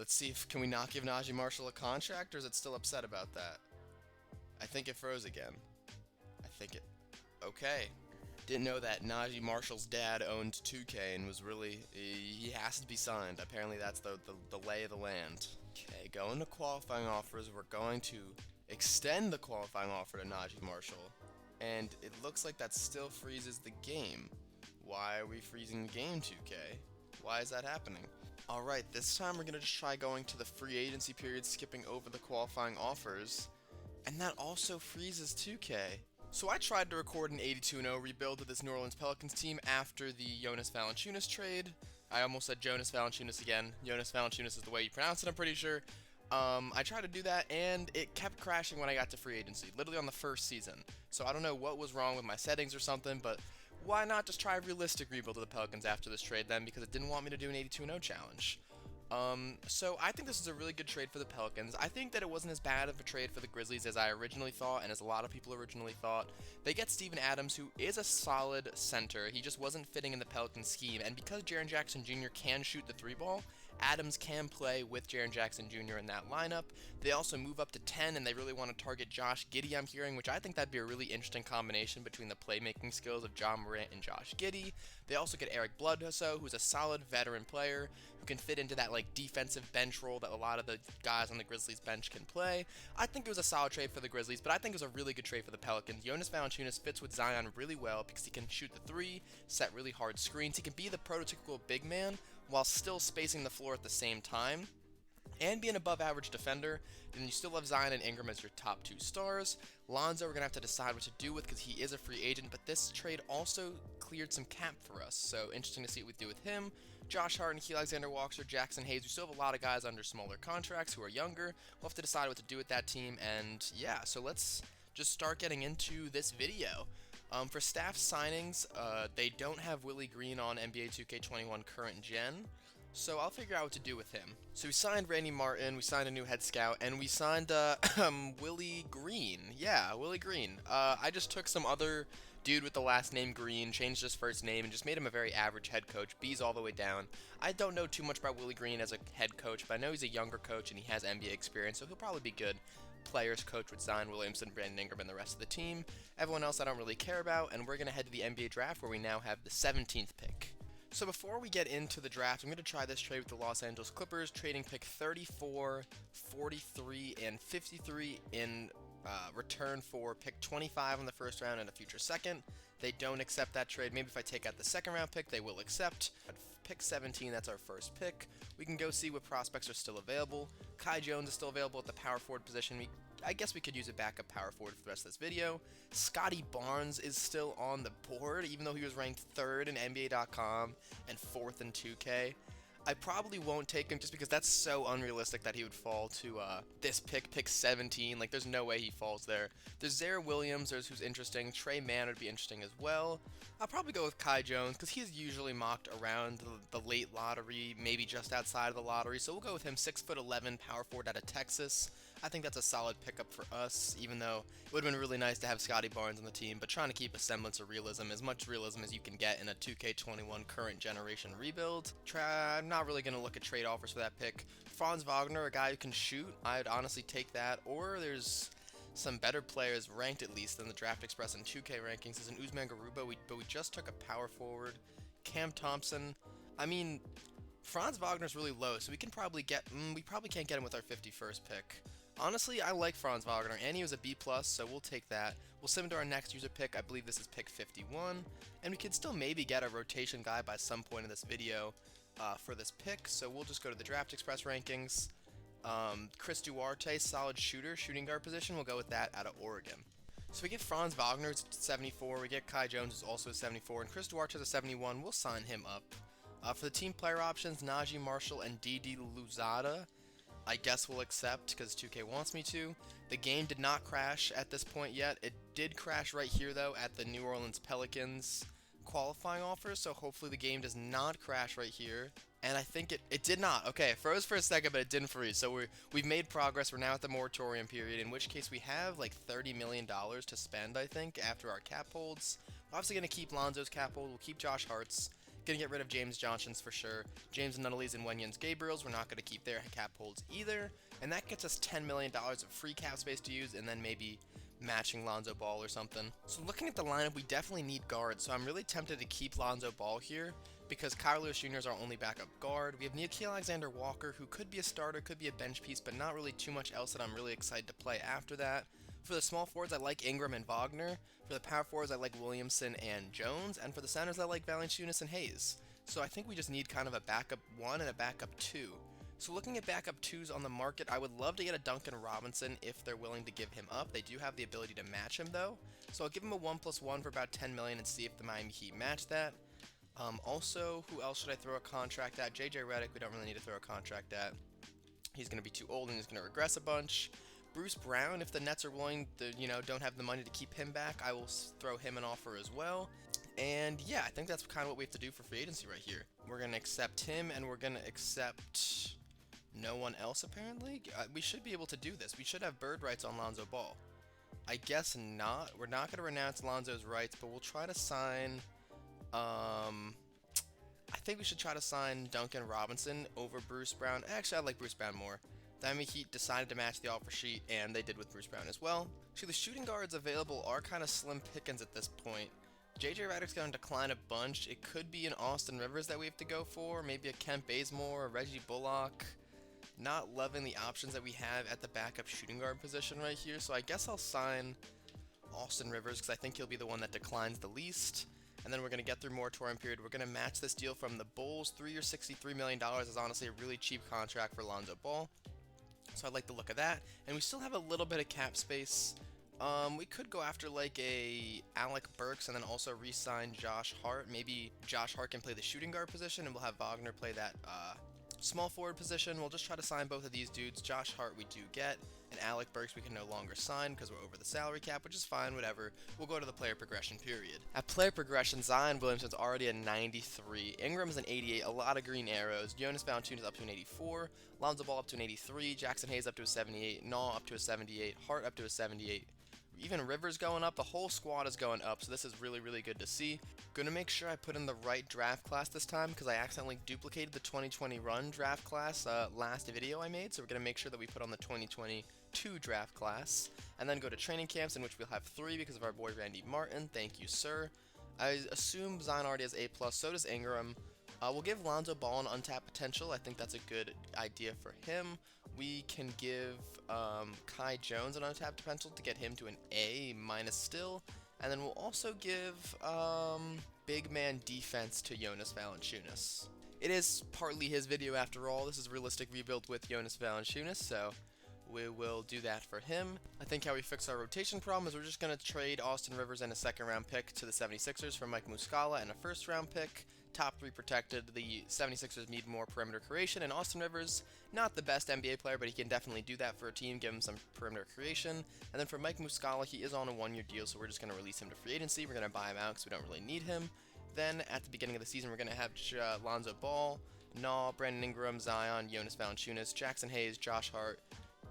Let's see if can we not give Najee Marshall a contract, or is it still upset about that? I think it froze again. I think it. Okay. Didn't know that Najee Marshall's dad owned 2K and was really he has to be signed. Apparently that's the lay of the land. Okay, going to qualifying offers. We're going to extend the qualifying offer to Najee Marshall, and it looks like that still freezes the game. Why are we freezing the game, 2K? Why is that happening? Alright, this time we're going to just try going to the free agency period, skipping over the qualifying offers, and that also freezes 2K. So I tried to record an 82-0 rebuild of this New Orleans Pelicans team after the Jonas Valanciunas trade. I almost said Jonas Valanciunas again. Jonas Valanciunas is the way you pronounce it, I'm pretty sure. I tried to do that, and it kept crashing when I got to free agency, literally on the first season. So I don't know what was wrong with my settings or something, but why not just try a realistic rebuild of the Pelicans after this trade then, because it didn't want me to do an 82-0 challenge. So I think this is a really good trade for the Pelicans. I think that it wasn't as bad of a trade for the Grizzlies as I originally thought, and as a lot of people originally thought. They get Steven Adams, who is a solid center. He just wasn't fitting in the Pelicans scheme, and because Jaren Jackson Jr. can shoot the three ball, Adams can play with Jaren Jackson Jr. in that lineup. They also move up to 10, and they really want to target Josh Giddey, I'm hearing, which I think that'd be a really interesting combination between the playmaking skills of John Morant and Josh Giddey. They also get Eric Bledsoe, who's a solid veteran player who can fit into that defensive bench role that a lot of the guys on the Grizzlies bench can play. I think it was a solid trade for the Grizzlies, but I think it was a really good trade for the Pelicans. Jonas Valanciunas fits with Zion really well because he can shoot the three, set really hard screens. He can be the prototypical big man while still spacing the floor at the same time, and be an above-average defender. Then you still have Zion and Ingram as your top two stars. Lonzo we're going to have to decide what to do with because he is a free agent, but this trade also cleared some cap for us, so interesting to see what we do with him. Josh Hart and Key Alexander-Walker, Jackson Hayes, we still have a lot of guys under smaller contracts who are younger. We'll have to decide what to do with that team, and yeah, so let's just start getting into this video. For staff signings, they don't have Willie Green on NBA 2K21 current gen, so I'll figure out what to do with him. So we signed Randy Martin, we signed a new head scout, and we signed Willie Green. Yeah, Willie Green. I just took some other dude with the last name Green, changed his first name, and just made him a very average head coach. B's all the way down. I don't know too much about Willie Green as a head coach, but I know he's a younger coach and he has NBA experience, so he'll probably be good. Players coach with Zion Williamson, Brandon Ingram, and the rest of the team. Everyone else I don't really care about, and we're going to head to the NBA draft where we now have the 17th pick. So before we get into the draft, I'm going to try this trade with the Los Angeles Clippers, trading pick 34, 43, and 53 in return for pick 25 in the first round and a future second. They don't accept that trade. Maybe if I take out the second round pick, they will accept. At pick 17, that's our first pick. We can go see what prospects are still available. Kai Jones is still available at the power forward position. I guess we could use a backup power forward for the rest of this video. Scotty Barnes is still on the board, even though he was ranked 3rd in NBA.com and 4th in 2K. I probably won't take him just because that's so unrealistic that he would fall to this pick 17. Like, there's no way he falls there. There's Zaire Williams, who's interesting. Trey Mann would be interesting as well. I'll probably go with Kai Jones because he's usually mocked around the late lottery, maybe just outside of the lottery. So we'll go with him, 6'11", power forward out of Texas. I think that's a solid pickup for us, even though it would have been really nice to have Scotty Barnes on the team, but trying to keep a semblance of realism, as much realism as you can get in a 2K21 current generation rebuild. I'm not really going to look at trade offers for that pick. Franz Wagner, a guy who can shoot, I'd honestly take that, or there's some better players ranked at least than the Draft Express and 2K rankings. There's an Usman Garuba, but we just took a power forward. Cam Thompson, I mean, Franz Wagner's really low, so we can probably get, we probably can't get him with our 51st pick. Honestly, I like Franz Wagner, and he was a B+, so we'll take that. We'll send him to our next user pick. I believe this is pick 51, and we could still maybe get a rotation guy by some point in this video for this pick, so we'll just go to the Draft Express rankings. Chris Duarte, solid shooter, shooting guard position, we'll go with that out of Oregon. So we get Franz Wagner, it's 74, we get Kai Jones, who's also a 74, and Chris Duarte is a 71, we'll sign him up. For the team player options, Najee Marshall and Didi Louzada, I guess we'll accept because 2K wants me to. The game did not crash at this point yet. It did crash right here, though, at the New Orleans Pelicans qualifying offer, so hopefully the game does not crash right here. And I think it did not. Okay, it froze for a second, but it didn't freeze. So we've made progress. We're now at the moratorium period, in which case we have like $30 million to spend, I think, after our cap holds. We're obviously going to keep Lonzo's cap hold. We'll keep Josh Hart's. Gonna get rid of James Johnson's for sure. James Nunnally's and Wenyans Gabriel's, we're not gonna keep their cap holds either. And that gets us $10 million of free cap space to use, and then maybe matching Lonzo Ball or something. So looking at the lineup, we definitely need guards, so I'm really tempted to keep Lonzo Ball here because Kyle Lewis Jr. is our only backup guard. We have Nickeil Alexander-Walker, who could be a starter, could be a bench piece, but not really too much else that I'm really excited to play after that. For the small forwards, I like Ingram and Wagner. For the power forwards, I like Williamson and Jones. And for the centers, I like Valanciunas and Hayes. So I think we just need kind of a backup 1 and a backup 2. So looking at backup 2s on the market, I would love to get a Duncan Robinson if they're willing to give him up. They do have the ability to match him though. So I'll give him a 1+1 for about $10 million and see if the Miami Heat match that. Also, who else should I throw a contract at? JJ Redick, we don't really need to throw a contract at. He's going to be too old and he's going to regress a bunch. Bruce Brown, if the Nets are willing to, don't have the money to keep him back, I will throw him an offer as well. And yeah, I think that's kind of what we have to do for free agency right here. We're going to accept him and we're going to accept no one else apparently. We should be able to do this. We should have bird rights on Lonzo Ball. I guess not. We're not going to renounce Lonzo's rights, but we'll try to sign... I think we should try to sign Duncan Robinson over Bruce Brown. Actually, I like Bruce Brown more. The Miami Heat decided to match the offer sheet, and they did with Bruce Brown as well. Actually, the shooting guards available are kind of slim pickings at this point. JJ Redick's going to decline a bunch. It could be an Austin Rivers that we have to go for, maybe a Kent Bazemore, a Reggie Bullock. Not loving the options that we have at the backup shooting guard position right here, so I guess I'll sign Austin Rivers because I think he'll be the one that declines the least. And then we're going to get through moratorium period. We're going to match this deal from the Bulls. 3 years, $63 million is honestly a really cheap contract for Lonzo Ball. So I like the look of that. And we still have a little bit of cap space. We could go after like a Alec Burks and then also re-sign Josh Hart. Maybe Josh Hart can play the shooting guard position and we'll have Wagner play that small forward position. We'll just try to sign both of these dudes. Josh Hart we do get, and Alec Burks we can no longer sign because we're over the salary cap, which is fine, whatever. We'll go to the player progression period. At player progression, Zion Williamson's already a 93. Ingram's an 88, a lot of green arrows. Jonas Valanciunas up to an 84. Lonzo Ball up to an 83. Jackson Hayes up to a 78. Naw up to a 78. Hart up to a 78. Even Rivers going up, the whole squad is going up, so this is really, really good to see. Gonna make sure I put in the right draft class this time because I accidentally duplicated the 2020 run draft class last video I made, so we're gonna make sure that we put on the 2022 draft class, and then go to training camps in which we'll have 3 because of our boy Randy Martin. Thank you, sir. I assume Zion already has A+, so does Ingram. We'll give Lonzo Ball an untapped potential. I think that's a good idea for him. We can give Kai Jones an untapped potential to get him to an A- still. And then we'll also give big man defense to Jonas Valanciunas. It is partly his video after all. This is realistic rebuild with Jonas Valanciunas, so we will do that for him. I think how we fix our rotation problem is we're just going to trade Austin Rivers and a second-round pick to the 76ers for Mike Muscala and a first-round pick. Top 3 protected. The 76ers need more perimeter creation, and Austin Rivers, not the best NBA player, but he can definitely do that for a team, give him some perimeter creation. And then for Mike Muscala, he is on a 1-year deal, so we're just going to release him to free agency. We're going to buy him out because we don't really need him. Then at the beginning of the season, we're going to have Lonzo Ball, Naw, Brandon Ingram, Zion, Jonas Valanciunas, Jackson Hayes, Josh Hart,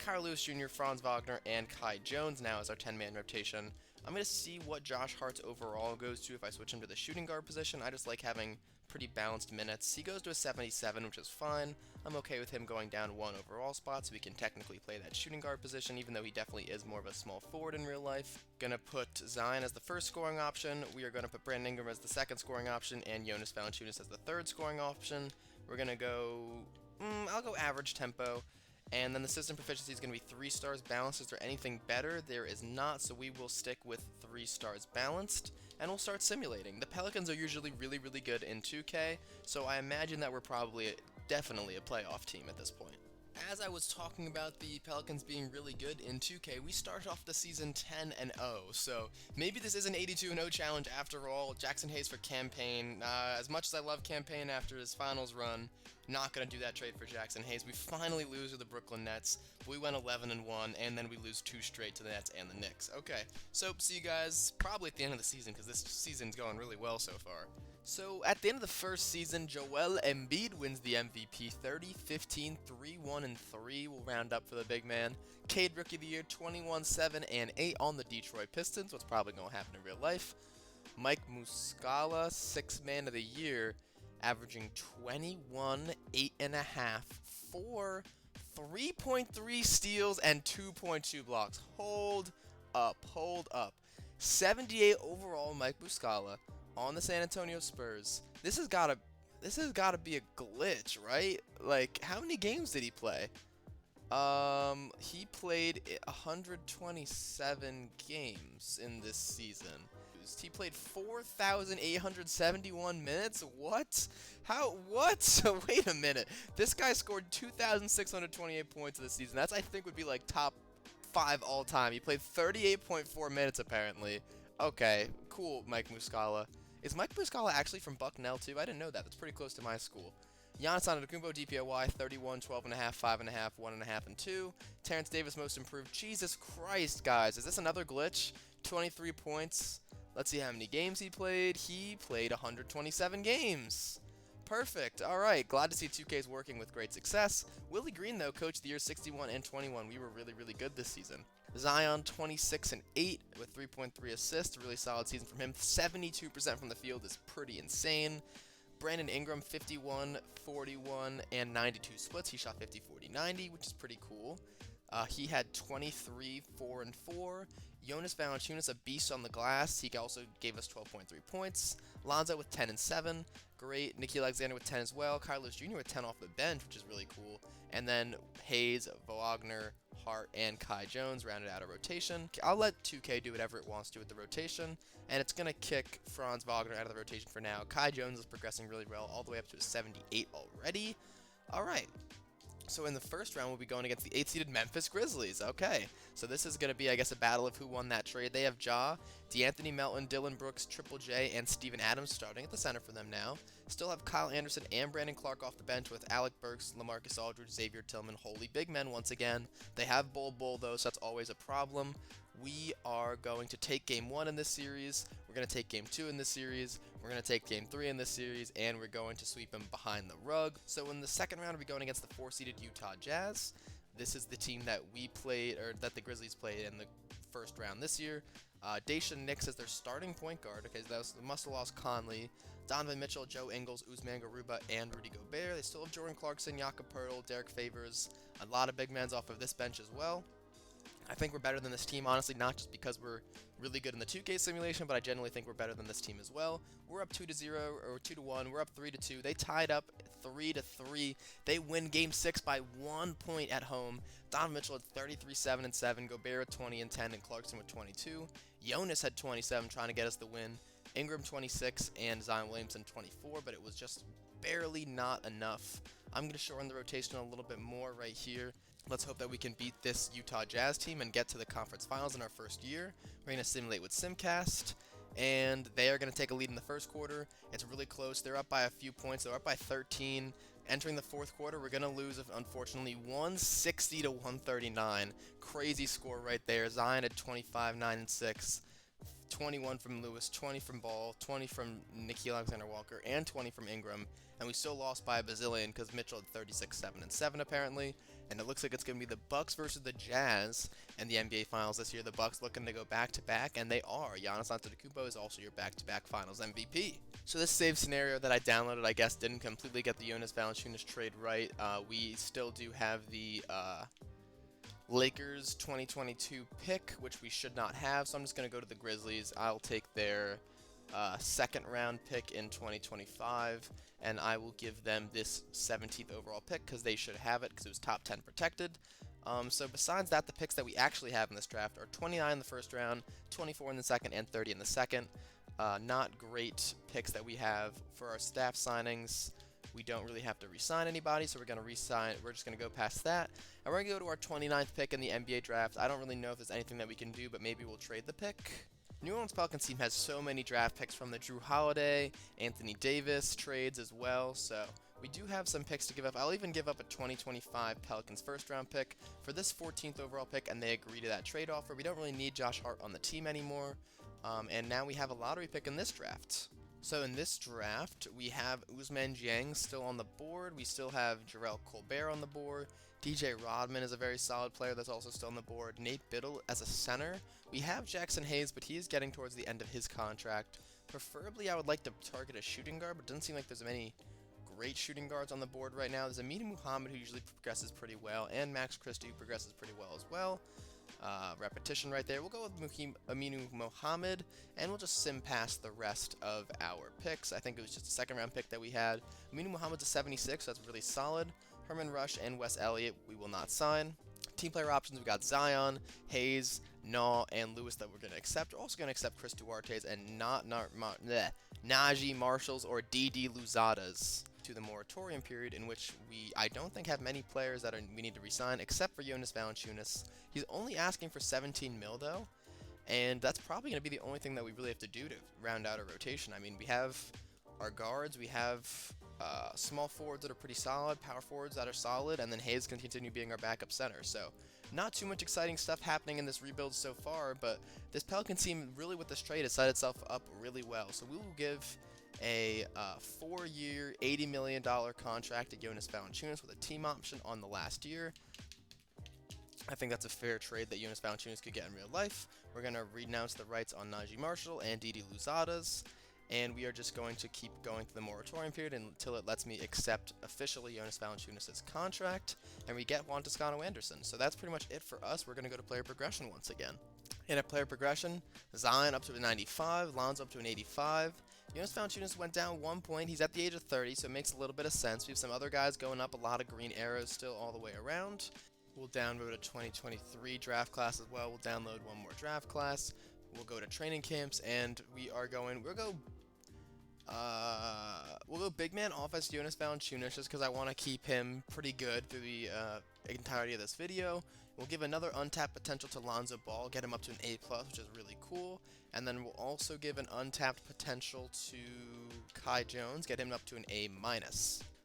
Kyle Lewis Jr., Franz Wagner, and Kai Jones now as our 10-man rotation. I'm going to see what Josh Hart's overall goes to if I switch him to the shooting guard position. I just like having pretty balanced minutes. He goes to a 77, which is fine. I'm okay with him going down 1 overall spot, so we can technically play that shooting guard position, even though he definitely is more of a small forward in real life. Gonna put Zion as the first scoring option. We are gonna put Brandon Ingram as the second scoring option, and Jonas Valanciunas as the third scoring option. We're gonna go, I'll go average tempo. And then the system proficiency is going to be 3 stars balanced. Is there anything better? There is not, so we will stick with 3 stars balanced, and we'll start simulating. The Pelicans are usually really, really good in 2K, so I imagine that we're probably definitely a playoff team at this point. As I was talking about the Pelicans being really good in 2K, we start off the season 10-0, so maybe this is an 82-0 challenge after all. Jackson Hayes for Campaign. As much as I love Campaign after his finals run, not going to do that trade for Jackson Hayes. We finally lose to the Brooklyn Nets. We went 11-1, and then we lose 2 straight to the Nets and the Knicks. Okay, so see you guys probably at the end of the season, because this season's going really well so far. So, at the end of the first season, Joel Embiid wins the MVP 30-15, 3-1-3. We'll round up for the big man. Cade Rookie of the Year, 21-7-8 on the Detroit Pistons. What's probably going to happen in real life. Mike Muscala, 6th Man of the Year. averaging 21, 8.5, 4, 3.3 steals, and 2.2 blocks. Hold up, hold up. 78 overall Mike Muscala on the San Antonio Spurs. This has gotta be a glitch, right? Like, how many games did he play? He played 127 games in this season. He played 4,871 minutes? What? How? What? Wait a minute. This guy scored 2,628 points this season. That's, I think, would be like top 5 all time. He played 38.4 minutes, apparently. Okay, cool, Mike Muscala. Is Mike Muscala actually from Bucknell, too? I didn't know that. That's pretty close to my school. Giannis Antetokounmpo, DPOY, 31, 12.5, 5.5, 1.5, and 2. Terrence Davis, most improved. Jesus Christ, guys. Is this another glitch? 23 points. Let's see how many games he played. He played 127 games. Perfect. All right. Glad to see 2K's working with great success. Willie Green, though, Coach of the Year 61 and 21. We were really, really good this season. Zion, 26 and 8 with 3.3 assists. Really solid season from him. 72% from the field is pretty insane. Brandon Ingram, 51, 41, and 92 splits. He shot 50, 40, 90, which is pretty cool. He had 23, 4, and 4. Jonas Valanciunas, a beast on the glass. He also gave us 12.3 points. Lonzo with 10 and 7. Great. Nikhil Alexander with 10 as well. Carlos Jr. with 10 off the bench, which is really cool. And then Hayes, Wagner, Hart, and Kai Jones rounded out a rotation. I'll let 2K do whatever it wants to with the rotation, and it's going to kick Franz Wagner out of the rotation for now. Kai Jones is progressing really well, all the way up to a 78 already. All right. So in the first round, we'll be going against the 8th-seeded Memphis Grizzlies. Okay, so this is going to be, I guess, a battle of who won that trade. They have Ja, DeAnthony Melton, Dylan Brooks, Triple J, and Steven Adams starting at the center for them now. Still have Kyle Anderson and Brandon Clark off the bench with Alec Burks, LaMarcus Aldridge, Xavier Tillman, holy big men once again. They have Bol Bol, though, so that's always a problem. We are going to take Game 1 in this series. We're going to take Game 2 in this series. We're going to take Game 3 in this series, and we're going to sweep them behind the rug. So in the second round, we'll be going against the 4-seeded Utah Jazz. This is the team that we played, or that the Grizzlies played in the first round this year. Daisha Nix as their starting point guard. Okay, so they must have lost Conley. Donovan Mitchell, Joe Ingles, Usman Garuba, and Rudy Gobert. They still have Jordan Clarkson, Jakob Poeltl, Derek Favors. A lot of big men off of this bench as well. I think we're better than this team, honestly, not just because we're really good in the 2K simulation, but I generally think we're better than this team as well. We're up 2-0 or 2-1. We're up 3-2. They tied up 3-3. They win Game 6 by 1 point at home. Donovan Mitchell had 33, 7, and 7. Gobert 20 and 10, and Clarkson with 22. Jonas had 27, trying to get us the win. Ingram 26 and Zion Williamson 24, but it was just barely not enough. I'm going to shorten the rotation a little bit more right here. Let's hope that we can beat this Utah Jazz team and get to the conference finals in our first year. We're going to simulate with Simcast, and they are going to take a lead in the first quarter. It's really close. They're up by a few points. They're up by 13. Entering the fourth quarter, we're going to lose, unfortunately, 160 to 139. Crazy score right there. Zion had 25, 9, and 6. 21 from Lewis, 20 from Ball, 20 from Nikhil Alexander-Walker, and 20 from Ingram. And we still lost by a bazillion because Mitchell had 36, 7, and 7 apparently. And it looks like it's going to be the Bucks versus the Jazz in the NBA Finals this year. The Bucks looking to go back-to-back, and they are. Giannis Antetokounmpo is also your back-to-back Finals MVP. So this save scenario that I downloaded, I guess, didn't completely get the Jonas Valanciunas trade right. We still do have the Lakers 2022 pick, which we should not have, so I'm just going to go to the Grizzlies. I'll take their second round pick in 2025, and I will give them this 17th overall pick because they should have it because it was top 10 protected. So besides that, the picks that we actually have in this draft are 29 in the first round, 24 in the second, and 30 in the second. Not great picks that we have for our staff signings. We don't really have to re-sign anybody, so we're going to re-sign. We're just going to go past that. And we're going to go to our 29th pick in the NBA draft. I don't really know if there's anything that we can do, but maybe we'll trade the pick. New Orleans Pelicans team has so many draft picks from the Drew Holiday, Anthony Davis trades as well, so we do have some picks to give up. I'll even give up a 2025 Pelicans first round pick for this 14th overall pick, and they agree to that trade offer. We don't really need Josh Hart on the team anymore, and now we have a lottery pick in this draft. So in this draft, we have Ousmane Dieng still on the board. We still have Jarrell Colbert on the board. DJ Rodman is a very solid player that's also still on the board. Nate Biddle as a center. We have Jackson Hayes, but he is getting towards the end of his contract. Preferably, I would like to target a shooting guard, but it doesn't seem like there's many great shooting guards on the board right now. There's Aminu Muhammad, who usually progresses pretty well, and Max Christie, who progresses pretty well as well. Repetition right there. We'll go with Aminu Muhammad, and we'll just sim past the rest of our picks. I think it was just a second round pick that we had. Aminu Muhammad's a 76, so that's really solid. Herman Rush and Wes Elliott, we will not sign. Team player options, we got Zion, Hayes, Naw, and Lewis that we're going to accept. We're also going to accept Chris Duarte's and Najee Marshalls or DD Luzadas to the moratorium period, in which I don't think have many players that we need to resign except for Jonas Valanciunas. He's only asking for 17 mil though, and that's probably going to be the only thing that we really have to do to round out our rotation. I mean, we have our guards, we have small forwards that are pretty solid, power forwards that are solid, and then Hayes can continue being our backup center. So not too much exciting stuff happening in this rebuild so far, but this Pelicans team really with this trade has set itself up really well. So we will give a 4-year, $80 million contract to Jonas Valanciunas with a team option on the last year. I think that's a fair trade that Jonas Valanciunas could get in real life. We're going to renounce the rights on Najee Marshall and DD Luzadas, and we are just going to keep going through the moratorium period until it lets me accept officially Jonas Valanciunas' contract, and we get Juan Toscano Anderson. So that's pretty much it for us. We're going to go to player progression once again. In a player progression, Zion up to a 95, Lonzo up to an 85. Jonas Valanciunas went down 1 point. He's at the age of 30, so it makes a little bit of sense. We have some other guys going up, a lot of green arrows still all the way around. We'll download a 2023 draft class as well. We'll download one more draft class. We'll go to training camps, and we'll go big man offense Jonas Valanciunas just because I want to keep him pretty good through the entirety of this video. We'll give another untapped potential to Lonzo Ball, get him up to an A+, which is really cool. And then we'll also give an untapped potential to Kai Jones, get him up to an A-.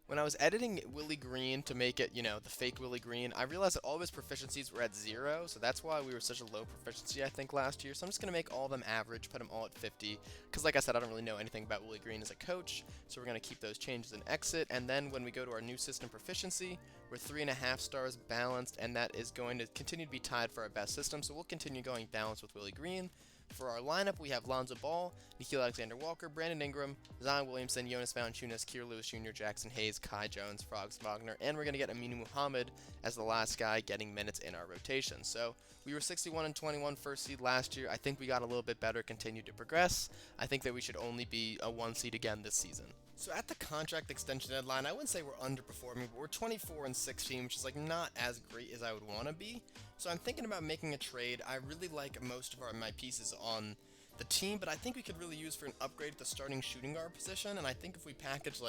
When I was editing Willie Green to make it, the fake Willie Green, I realized that all of his proficiencies were at 0, so that's why we were such a low proficiency, I think, last year. So I'm just going to make all of them average, put them all at 50, because like I said, I don't really know anything about Willie Green as a coach, so we're going to keep those changes and exit. And then when we go to our new system proficiency, we're 3.5 stars balanced, and that is going to continue to be tied for our best system, so we'll continue going balanced with Willie Green. For our lineup, we have Lonzo Ball, Nickeil Alexander-Walker, Brandon Ingram, Zion Williamson, Jonas Valanciunas, Kira Lewis Jr., Jackson Hayes, Kai Jones, Franz Wagner, and we're going to get Aminu Muhammad as the last guy getting minutes in our rotation. So we were 61-21 first seed last year. I think we got a little bit better, continued to progress. I think that we should only be a 1 seed again this season. So at the contract extension deadline, I wouldn't say we're underperforming, but we're 24-16, which is not as great as I would want to be. So I'm thinking about making a trade. I really like most of my pieces on the team, but I think we could really use for an upgrade at the starting shooting guard position. And I think if we package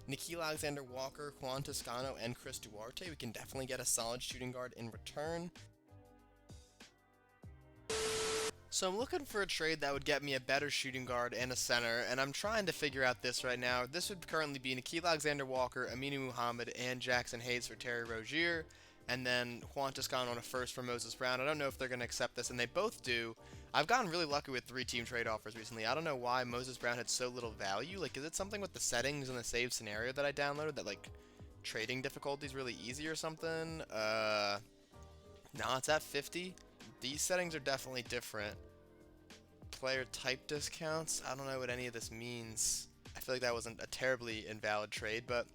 Nickeil Alexander-Walker, Juan Toscano, and Chris Duarte, we can definitely get a solid shooting guard in return. So I'm looking for a trade that would get me a better shooting guard and a center, and I'm trying to figure out this right now. This would currently be Nickeil Alexander-Walker, Aminu Muhammad, and Jackson Hayes for Terry Rozier, and then Juan Toscano on a first for Moses Brown. I don't know if they're going to accept this, and they both do. I've gotten really lucky with 3-team trade offers recently. I don't know why Moses Brown had so little value. Is it something with the settings in the save scenario that I downloaded that, trading difficulty is really easy or something? No, it's at 50. These settings are definitely different. Player type discounts, I don't know what any of this means. I feel like that wasn't a terribly invalid trade, but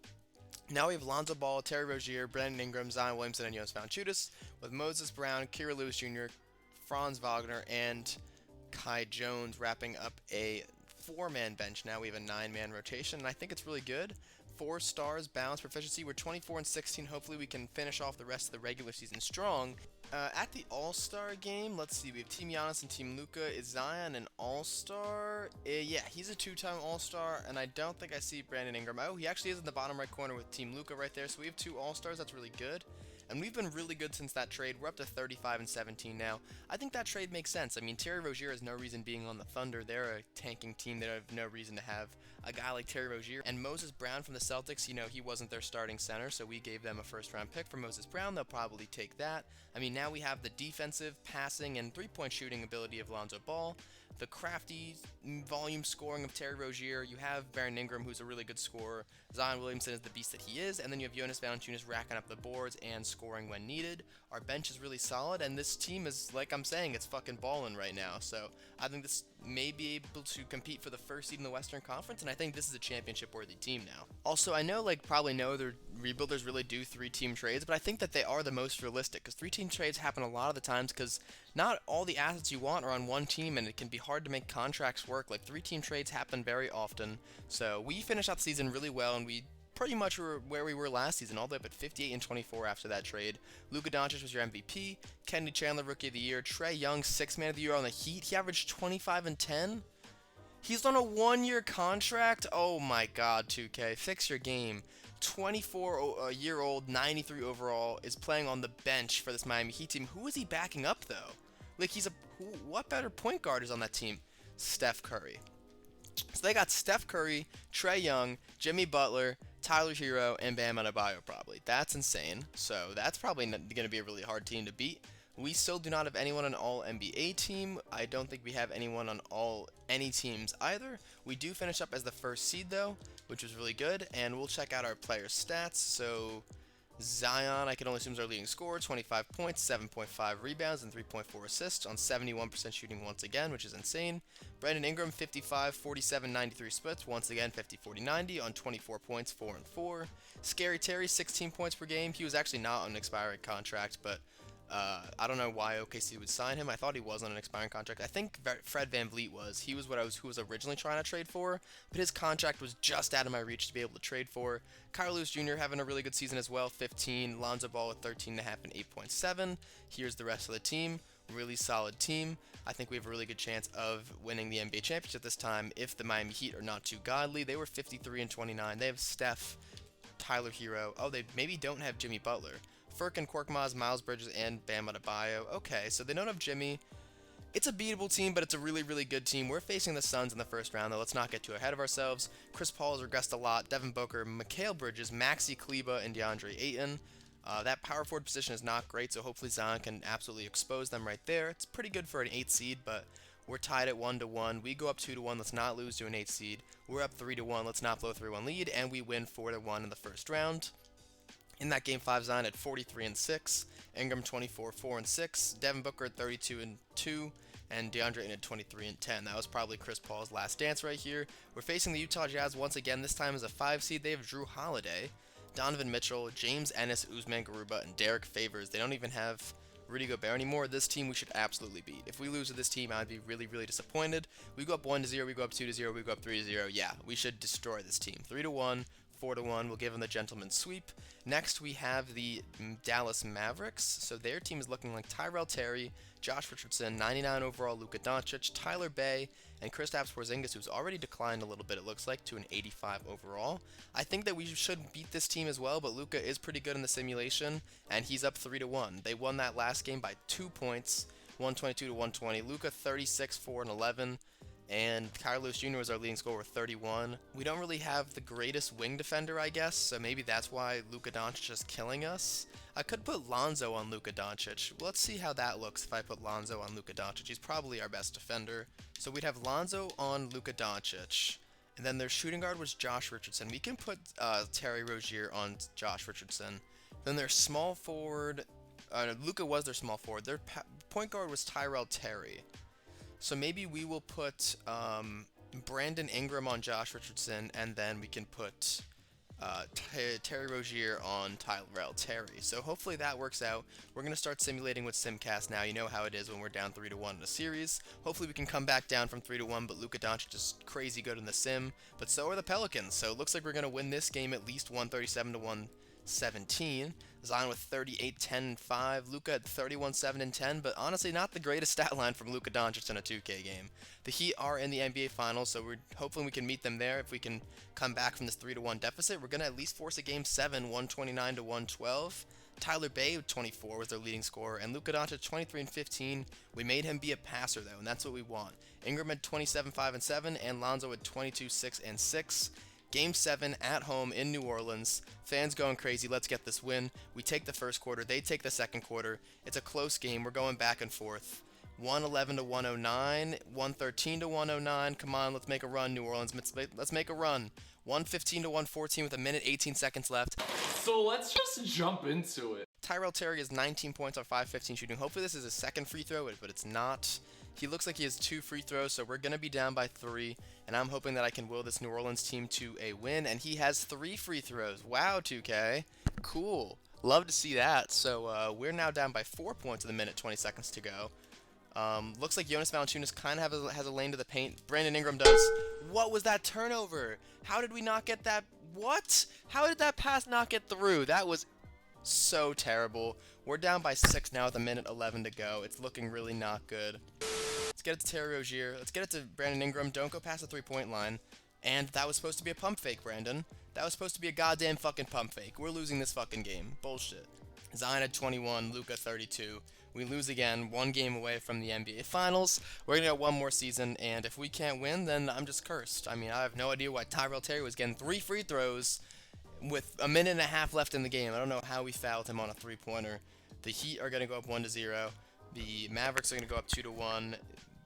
now we have Lonzo Ball, Terry Rozier, Brandon Ingram, Zion Williamson, and Jonas Valanciunas, with Moses Brown, Kira Lewis Jr., Franz Wagner, and Kai Jones wrapping up a 4-man bench. Now we have a 9-man rotation, and I think it's really good. 4 stars, balanced proficiency. We're 24-16. Hopefully we can finish off the rest of the regular season strong. At the All-Star game, let's see, we have Team Giannis and Team Luka. Is Zion an All-Star? Yeah, he's a 2-time All-Star, and I don't think I see Brandon Ingram. Oh, he actually is in the bottom right corner with Team Luka right there, so we have 2 All-Stars. That's really good. And we've been really good since that trade. We're up to 35-17 now. I think that trade makes sense. I mean, Terry Rozier has no reason being on the Thunder. They're a tanking team. They have no reason to have a guy like Terry Rozier. And Moses Brown from the Celtics, he wasn't their starting center, so we gave them a first-round pick for Moses Brown. They'll probably take that. I mean, now we have the defensive, passing, and 3-point shooting ability of Lonzo Ball, the crafty volume scoring of Terry Rozier. You have Brandon Ingram, who's a really good scorer. Zion Williamson is the beast that he is. And then you have Jonas Valanciunas racking up the boards and scoring when needed. Our bench is really solid, and this team is, like I'm saying, it's fucking balling right now. So I think this may be able to compete for the first seed in the Western Conference, and I think this is a championship-worthy team now. Also, I know, probably know the rebuilders really do 3-team trades, but I think that they are the most realistic, because 3-team trades happen a lot of the times, because not all the assets you want are on one team, and it can be hard to make contracts work. 3-team trades happen very often, so we finished out the season really well, and we pretty much were where we were last season, all the way up at 58-24 after that trade. Luka Doncic was your MVP, Kennedy Chandler Rookie of the Year, Trae Young 6th Man of the Year on the Heat. He averaged 25 and 10. He's on a 1-year contract. Oh my God, 2K, fix your game. 24-year-old, 93 overall, is playing on the bench for this Miami Heat team. Who is he backing up though? What better point guard is on that team? Steph Curry. So they got Steph Curry, Trae Young, Jimmy Butler, Tyler Hero, and Bam Adebayo probably. That's insane. So that's probably going to be a really hard team to beat. We still do not have anyone on all NBA team. I don't think we have anyone on any teams either. We do finish up as the first seed though, which was really good. And we'll check out our player stats. So Zion, I can only assume is our leading scorer, 25 points, 7.5 rebounds, and 3.4 assists on 71% shooting once again, which is insane. Brandon Ingram, 55, 47, 93 splits, once again 50, 40, 90 on 24 points, 4 and 4. Scary Terry, 16 points per game. He was actually not on an expiring contract, but I don't know why OKC would sign him. I thought he was on an expiring contract. I think Fred VanVleet was. He was who was originally trying to trade for, but his contract was just out of my reach to be able to trade for. Kyle Lewis Jr. having a really good season as well, 15. Lonzo Ball with 13.5 and 8.7. Here's the rest of the team. Really solid team. I think we have a really good chance of winning the NBA championship this time if the Miami Heat are not too godly. They were 53 and 29. They have Steph, Tyler Hero. Oh, they maybe don't have Jimmy Butler. Furkan Korkmaz, Miles Bridges, and Bam Adebayo. Okay, so they don't have Jimmy. It's a beatable team, but it's a really, really good team. We're facing the Suns in the first round, though. Let's not get too ahead of ourselves. Chris Paul has regressed a lot. Devin Booker, Mikal Bridges, Maxi Kleber, and DeAndre Ayton. That power forward position is not great, so hopefully Zion can absolutely expose them right there. It's pretty good for an 8 seed, but we're tied at 1-1. We go up 2-1. Let's not lose to an 8 seed. We're up 3-1. Let's not blow a 3-1 lead, and we win 4-1 in the first round. In that game 5, Zion at 43 and 6, Ingram 24, 4 and 6, Devin Booker at 32 and 2, and DeAndre Ayton at 23 and 10. That was probably Chris Paul's last dance right here. We're facing the Utah Jazz once again. This time as a 5 seed. They have Drew Holiday, Donovan Mitchell, James Ennis, Usman Garuba, and Derek Favors. They don't even have Rudy Gobert anymore. This team we should absolutely beat. If we lose to this team, I'd be really, really disappointed. We go up 1-0, we go up 2-0, we go up 3-0. Yeah, we should destroy this team. 3-1. 4-1, we'll give them the gentleman's sweep. Next, we have the Dallas Mavericks. So their team is looking like Tyrell Terry, Josh Richardson, 99 overall, Luka Doncic, Tyler Bey, and Kristaps Porzingis, who's already declined a little bit, it looks like, to an 85 overall. I think that we should beat this team as well, but Luka is pretty good in the simulation, and he's up 3-1. They won that last game by 2 points, 122-120. Luka 36, 4 and 11. And Kyle Lewis Jr. was our leading scorer with 31. We don't really have the greatest wing defender, I guess, so maybe that's why Luka Doncic is killing us. I could put Lonzo on Luka Doncic. Let's see how that looks if I put Lonzo on Luka Doncic. He's probably our best defender. So we'd have Lonzo on Luka Doncic. And then their shooting guard was Josh Richardson. We can put Terry Rozier on Josh Richardson. Then their small forward, Luka was their small forward. Their point guard was Tyrell Terry. So maybe we will put Brandon Ingram on Josh Richardson, and then we can put Terry Rozier on Tyrell Terry. So hopefully that works out. We're going to start simulating with Simcast now. You know how it is when we're down 3-1 in a series. Hopefully we can come back down from 3-1, but Luka Doncic is crazy good in the sim. But so are the Pelicans. So it looks like we're going to win this game at least 137-117. Zion with 38, 10, and 5. Luka at 31, 7, and 10. But honestly, not the greatest stat line from Luka Doncic in a 2K game. The Heat are in the NBA Finals, so we're hopefully we can meet them there. If we can come back from this 3-1 deficit, we're going to at least force a game 7, 129-112. Tyler Bey, 24, was their leading scorer, and Luka Doncic, 23 and 15. We made him be a passer, though, and that's what we want. Ingram had 27, 5, and 7, and Lonzo had 22, 6, and 6. Game 7 at home in New Orleans. Fans going crazy. Let's get this win. We take the first quarter. They take the second quarter. It's a close game. We're going back and forth. 111-109. 113-109. Come on, let's make a run, New Orleans. Let's make a run. 115-114 with 1:18 seconds left. So let's just jump into it. Tyrell Terry has 19 points on 5-15 shooting. Hopefully this is a second free throw, but it's not. He looks like he has 2 free throws, so we're going to be down by 3, and I'm hoping that I can will this New Orleans team to a win, and he has 3 free throws. Wow, 2K. Cool. Love to see that. So we're now down by 4 points in the minute, 20 seconds to go. Looks like Jonas Valanciunas kind of has a lane to the paint. Brandon Ingram does. What was that turnover? How did we not get that? What? How did that pass not get through? That was so terrible. We're down by 6 now with a minute 11 to go. It's looking really not good. Let's get it to Terry Rozier. Let's get it to Brandon Ingram. Don't go past the 3-point line. And that was supposed to be a pump fake, Brandon. That was supposed to be a goddamn fucking pump fake. We're losing this fucking game. Bullshit. Zion at 21, Luka 32. We lose again, 1 game away from the NBA Finals. We're going to get 1 more season, and if we can't win, then I'm just cursed. I mean, I have no idea why Tyrell Terry was getting 3 free throws with a minute and a half left in the game. I don't know how we fouled him on a 3-pointer. The Heat are going to go up 1-0. The Mavericks are going to go up 2-1.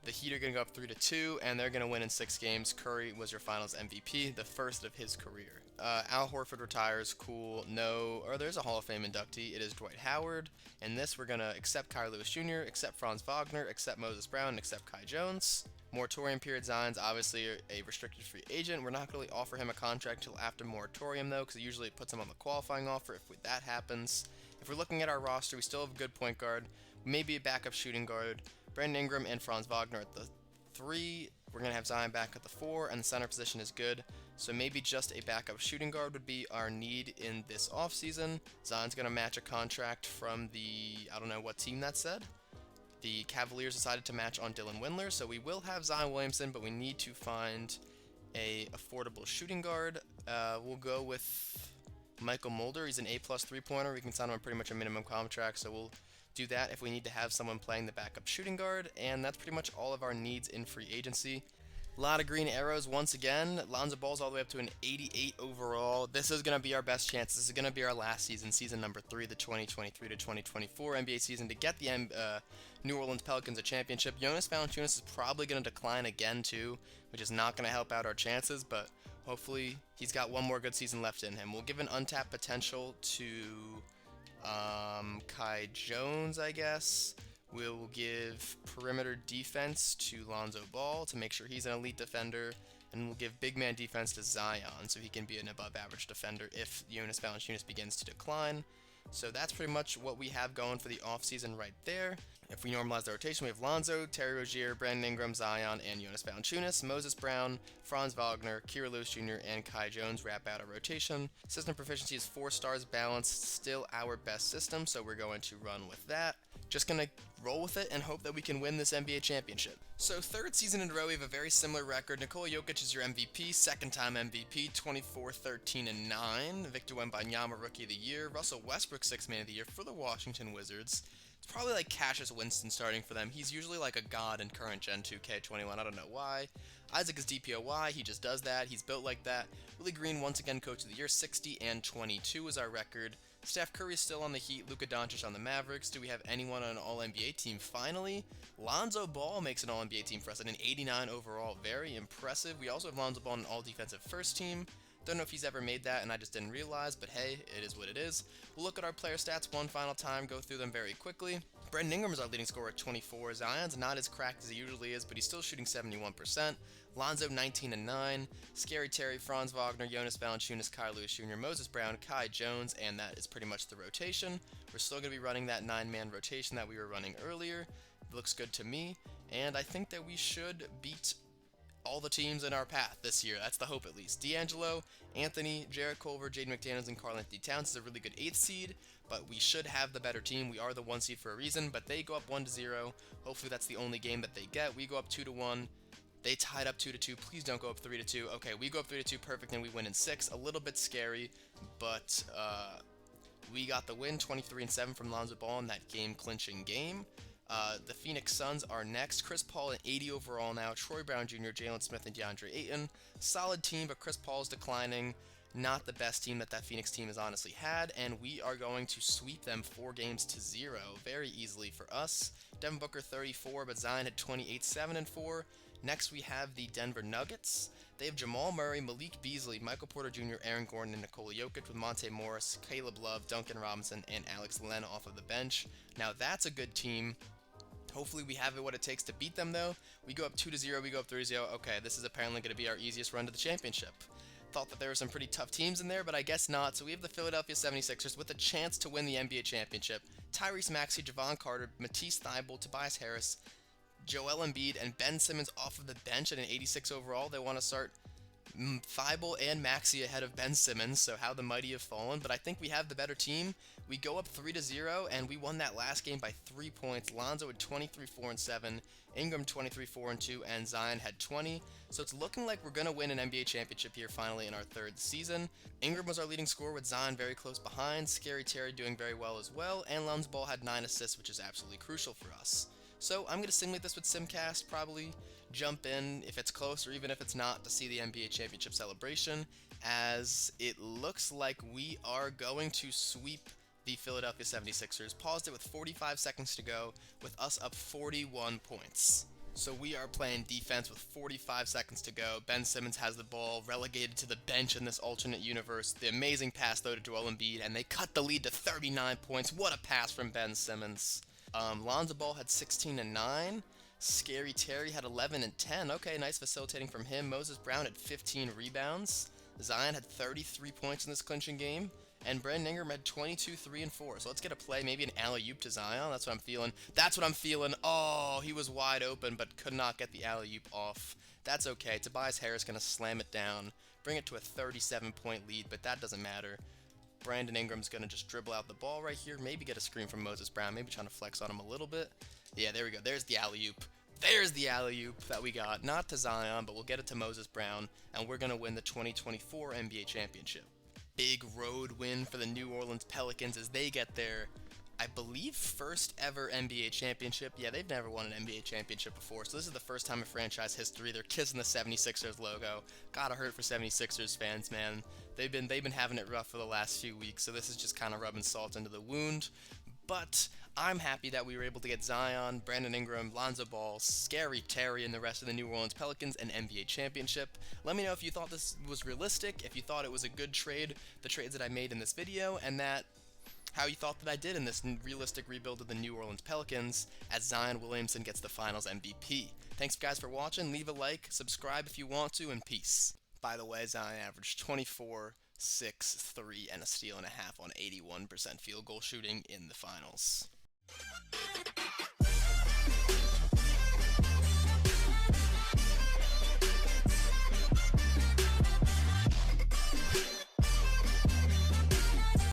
The Heat are going to go up 3-2, and they're going to win in 6 games. Curry was your Finals MVP, the first of his career. Al Horford retires, cool. No, or there's a Hall of Fame inductee. It is Dwight Howard. In this, we're going to accept Kyle Lewis Jr., accept Franz Wagner, accept Moses Brown, and accept Kai Jones. Moratorium period, Zion's obviously a restricted free agent. We're not going to offer him a contract until after moratorium, though, because usually it puts him on the qualifying offer if that happens. If we're looking at our roster, we still have a good point guard, maybe a backup shooting guard. Brandon Ingram and Franz Wagner at the 3. We're going to have Zion back at the 4, and the center position is good. So maybe just a backup shooting guard would be our need in this offseason. Zion's going to match a contract from the, I don't know what team that said. The Cavaliers decided to match on Dylan Windler, so we will have Zion Williamson, but we need to find a affordable shooting guard. We'll go with Michael Mulder. He's an A+ 3-pointer. We can sign him on pretty much a minimum contract, so we'll do that if we need to have someone playing the backup shooting guard, and that's pretty much all of our needs in free agency. A lot of green arrows once again. Lonzo Ball's all the way up to an 88 overall. This is going to be our best chance. This is going to be our last season, season number 3, the 2023 to 2024 NBA season, to get the New Orleans Pelicans a championship. Jonas Valanciunas is probably going to decline again too, which is not going to help out our chances, but hopefully he's got 1 more good season left in him. We'll give an untapped potential to Kai Jones, I guess. We'll give perimeter defense to Lonzo Ball to make sure he's an elite defender, and we'll give big man defense to Zion so he can be an above average defender if Jonas Valanciunas begins to decline. So that's pretty much what we have going for the offseason right there. If we normalize the rotation, we have Lonzo, Terry Rozier, Brandon Ingram, Zion, and Jonas Valanciunas. Moses Brown, Franz Wagner, Kira Lewis Jr., and Kai Jones wrap out our rotation. System proficiency is 4 stars balanced, still our best system, so we're going to run with that. Just going to roll with it and hope that we can win this NBA championship. So 3rd season in a row, we have a very similar record. Nikola Jokic is your MVP, 2nd-time MVP, 24, 13, and 9. Victor Wembanyama, Rookie of the Year. Russell Westbrook, 6th Man of the Year for the Washington Wizards. It's probably like Cassius Winston starting for them. He's usually like a god in current Gen 2K21. I don't know why. Isaac is DPOY. He just does that. He's built like that. Willie Green, once again, Coach of the Year. 60 and 22 is our record. Steph Curry is still on the Heat. Luka Doncic on the Mavericks. Do we have anyone on an All-NBA team? Finally, Lonzo Ball makes an All-NBA team for us at an 89 overall. Very impressive. We also have Lonzo Ball on an All-Defensive first team. Don't know if he's ever made that, and I just didn't realize, but hey, it is what it is. We'll look at our player stats one final time, go through them very quickly. Brandon Ingram is our leading scorer at 24. Zion's not as cracked as he usually is, but he's still shooting 71%. Lonzo 19 and 9. Scary Terry, Franz Wagner, Jonas Valanciunas, Kyle Lewis Jr., Moses Brown, Kai Jones, and that is pretty much the rotation. We're still going to be running that 9-man rotation that we were running earlier. It looks good to me, and I think that we should beat all the teams in our path this year. That's the hope, at least. D'Angelo, Anthony, Jarrett Culver, Jaden McDaniels, and Karl-Anthony Towns is a really good 8th seed, but we should have the better team. We are the 1 seed for a reason, but they go up 1-0. Hopefully that's the only game that they get. We go up 2-1. They tied up 2-2. Please don't go up 3-2. Okay, we go up 3-2. Perfect, and we win in 6. A little bit scary, but we got the win, 23-7 from Lonzo Ball in that game-clinching game. The Phoenix Suns are next. Chris Paul at 80 overall now. Troy Brown Jr., Jalen Smith, and DeAndre Ayton. Solid team, but Chris Paul is declining. Not the best team that Phoenix team has honestly had, and we are going to sweep them 4-0 very easily for us. Devin Booker 34, but Zion had 28, 7 and 4. Next we have the Denver Nuggets. They have Jamal Murray, Malik Beasley, Michael Porter Jr., Aaron Gordon, and Nikola Jokic, with Monte Morris, Caleb Love, Duncan Robinson, and Alex Len off of the bench. Now that's a good team. Hopefully we have what it takes to beat them though. We go up 2-0, we go up 3-0. Okay, this is apparently going to be our easiest run to the championship. Thought that there were some pretty tough teams in there, but I guess not. So we have the Philadelphia 76ers with a chance to win the NBA championship. Tyrese Maxey, Javon Carter, Matisse Thybulle, Tobias Harris, Joel Embiid, and Ben Simmons off of the bench at an 86 overall. They want to start Thybulle and Maxey ahead of Ben Simmons, so how the mighty have fallen, but I think we have the better team. We go up 3-0, and we won that last game by 3 points. Lonzo had 23, 4, and 7, Ingram 23, 4, and 2, and Zion had 20. So it's looking like we're going to win an NBA championship here finally in our third season. Ingram was our leading scorer with Zion very close behind, Scary Terry doing very well as well, and Lonzo Ball had 9 assists, which is absolutely crucial for us. So I'm going to simulate this with Simcast, probably jump in if it's close or even if it's not to see the NBA championship celebration, as it looks like we are going to sweep the Philadelphia 76ers. Paused it with 45 seconds to go with us up 41 points. So we are playing defense with 45 seconds to go. Ben Simmons has the ball, relegated to the bench in this alternate universe. The amazing pass though to Joel Embiid, and they cut the lead to 39 points. What a pass from Ben Simmons. Lonzo Ball had 16 and 9. Scary Terry had 11 and 10. Okay, nice facilitating from him. Moses Brown had 15 rebounds. Zion had 33 points in this clinching game. And Brandon Ingram had 22, 3, and 4. So let's get a play, maybe an alley-oop to Zion. That's what I'm feeling. That's what I'm feeling. Oh, he was wide open, but could not get the alley-oop off. That's okay. Tobias Harris going to slam it down, bring it to a 37-point lead, but that doesn't matter. Brandon Ingram's going to just dribble out the ball right here, maybe get a screen from Moses Brown, maybe trying to flex on him a little bit. Yeah, there we go. There's the alley-oop. There's the alley-oop that we got. Not to Zion, but we'll get it to Moses Brown, and we're going to win the 2024 NBA championship. Big road win for the New Orleans Pelicans as they get their, I believe, first ever NBA championship. Yeah, they've never won an NBA championship before, so this is the first time in franchise history they're kissing the 76ers logo. Gotta hurt for 76ers fans, man. They've been having it rough for the last few weeks, so this is just kind of rubbing salt into the wound. But I'm happy that we were able to get Zion, Brandon Ingram, Lonzo Ball, Scary Terry, and the rest of the New Orleans Pelicans an NBA championship. Let me know if you thought this was realistic, if you thought it was a good trade, the trades that I made in this video, and how you thought that I did in this realistic rebuild of the New Orleans Pelicans as Zion Williamson gets the Finals MVP. Thanks guys for watching. Leave a like, subscribe if you want to, and peace. By the way, Zion averaged 24, 6, 3, and a steal and a half on 81% field goal shooting in the finals.